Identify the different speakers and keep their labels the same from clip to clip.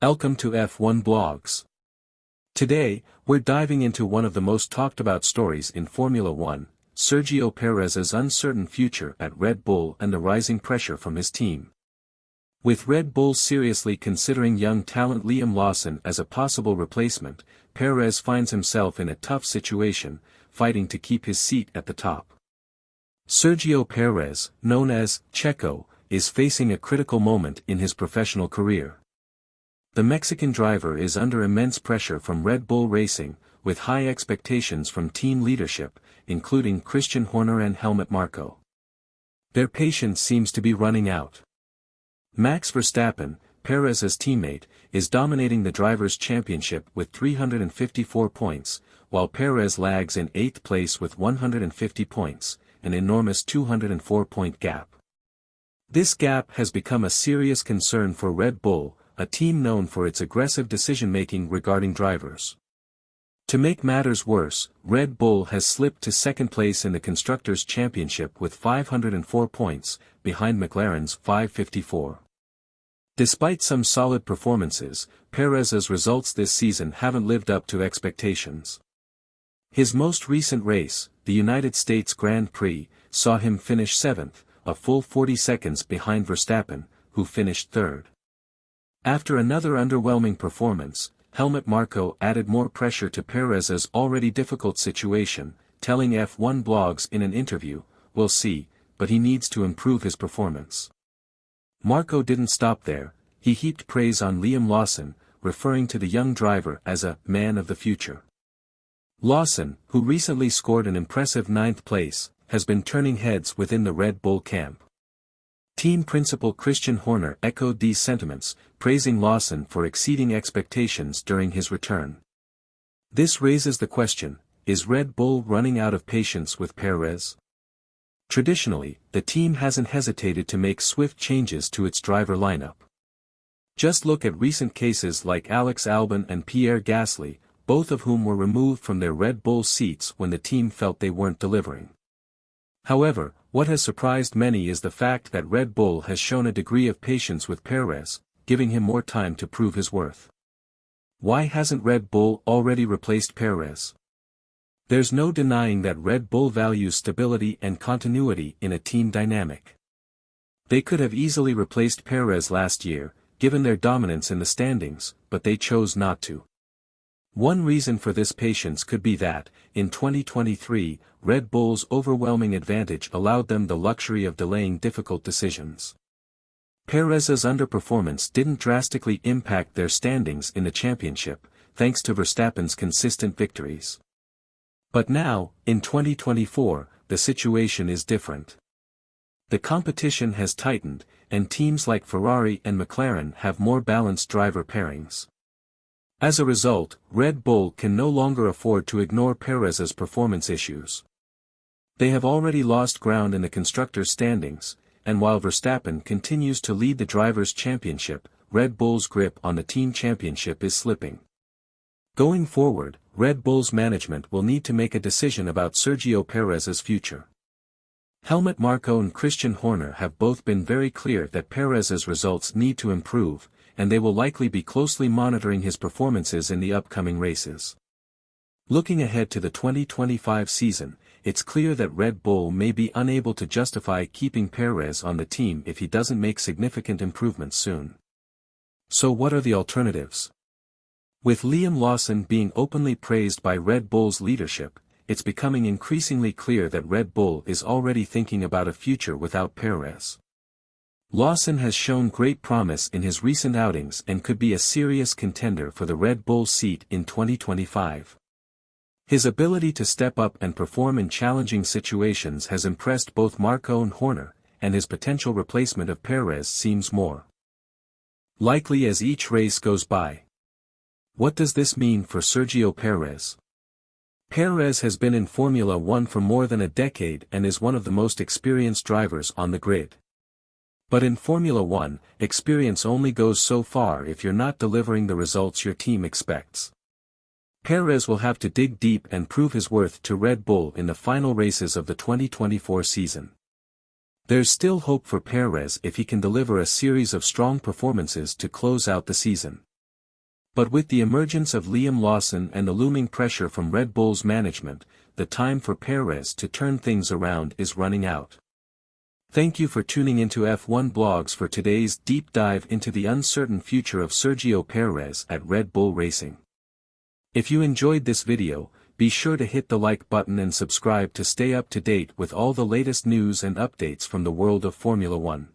Speaker 1: Welcome to F1 Blogs. Today, we're diving into one of the most talked about stories in Formula One, Sergio Perez's uncertain future at Red Bull and the rising pressure from his team. With Red Bull seriously considering young talent Liam Lawson as a possible replacement, Perez finds himself in a tough situation, fighting to keep his seat at the top. Sergio Perez, known as Checo, is facing a critical moment in his professional career. The Mexican driver is under immense pressure from Red Bull Racing, with high expectations from team leadership, including Christian Horner and Helmut Marko. Their patience seems to be running out. Max Verstappen, Perez's teammate, is dominating the Drivers' Championship with 354 points, while Perez lags in 8th place with 150 points, an enormous 204-point gap. This gap has become a serious concern for Red Bull, a team known for its aggressive decision-making regarding drivers. To make matters worse, Red Bull has slipped to second place in the Constructors' Championship with 504 points, behind McLaren's 554. Despite some solid performances, Perez's results this season haven't lived up to expectations. His most recent race, the United States Grand Prix, saw him finish 7th, a full 40 seconds behind Verstappen, who finished 3rd. After another underwhelming performance, Helmut Marko added more pressure to Perez's already difficult situation, telling F1 Blogs in an interview, "We'll see, but he needs to improve his performance." Marko didn't stop there, he heaped praise on Liam Lawson, referring to the young driver as a "man of the future." Lawson, who recently scored an impressive 9th place, has been turning heads within the Red Bull camp. Team principal Christian Horner echoed these sentiments, praising Lawson for exceeding expectations during his return. This raises the question, is Red Bull running out of patience with Perez? Traditionally, the team hasn't hesitated to make swift changes to its driver lineup. Just look at recent cases like Alex Albon and Pierre Gasly, both of whom were removed from their Red Bull seats when the team felt they weren't delivering. However, what has surprised many is the fact that Red Bull has shown a degree of patience with Perez, giving him more time to prove his worth. Why hasn't Red Bull already replaced Perez? There's no denying that Red Bull values stability and continuity in a team dynamic. They could have easily replaced Perez last year, given their dominance in the standings, but they chose not to. One reason for this patience could be that, in 2023, Red Bull's overwhelming advantage allowed them the luxury of delaying difficult decisions. Perez's underperformance didn't drastically impact their standings in the championship, thanks to Verstappen's consistent victories. But now, in 2024, the situation is different. The competition has tightened, and teams like Ferrari and McLaren have more balanced driver pairings. As a result, Red Bull can no longer afford to ignore Perez's performance issues. They have already lost ground in the constructors' standings, and while Verstappen continues to lead the Drivers' Championship, Red Bull's grip on the team championship is slipping. Going forward, Red Bull's management will need to make a decision about Sergio Perez's future. Helmut Marko and Christian Horner have both been very clear that Perez's results need to improve, and they will likely be closely monitoring his performances in the upcoming races. Looking ahead to the 2025 season, it's clear that Red Bull may be unable to justify keeping Perez on the team if he doesn't make significant improvements soon. So what are the alternatives? With Liam Lawson being openly praised by Red Bull's leadership, it's becoming increasingly clear that Red Bull is already thinking about a future without Perez. Lawson has shown great promise in his recent outings and could be a serious contender for the Red Bull seat in 2025. His ability to step up and perform in challenging situations has impressed both Marko and Horner, and his potential replacement of Perez seems more likely as each race goes by. What does this mean for Sergio Perez? Perez has been in Formula One for more than a decade and is one of the most experienced drivers on the grid. But in Formula One, experience only goes so far if you're not delivering the results your team expects. Perez will have to dig deep and prove his worth to Red Bull in the final races of the 2024 season. There's still hope for Perez if he can deliver a series of strong performances to close out the season. But with the emergence of Liam Lawson and the looming pressure from Red Bull's management, the time for Perez to turn things around is running out. Thank you for tuning into F1 Blogs for today's deep dive into the uncertain future of Sergio Perez at Red Bull Racing. If you enjoyed this video, be sure to hit the like button and subscribe to stay up to date with all the latest news and updates from the world of Formula One.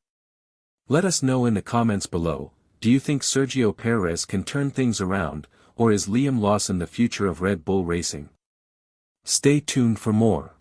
Speaker 1: Let us know in the comments below, do you think Sergio Perez can turn things around, or is Liam Lawson the future of Red Bull Racing? Stay tuned for more.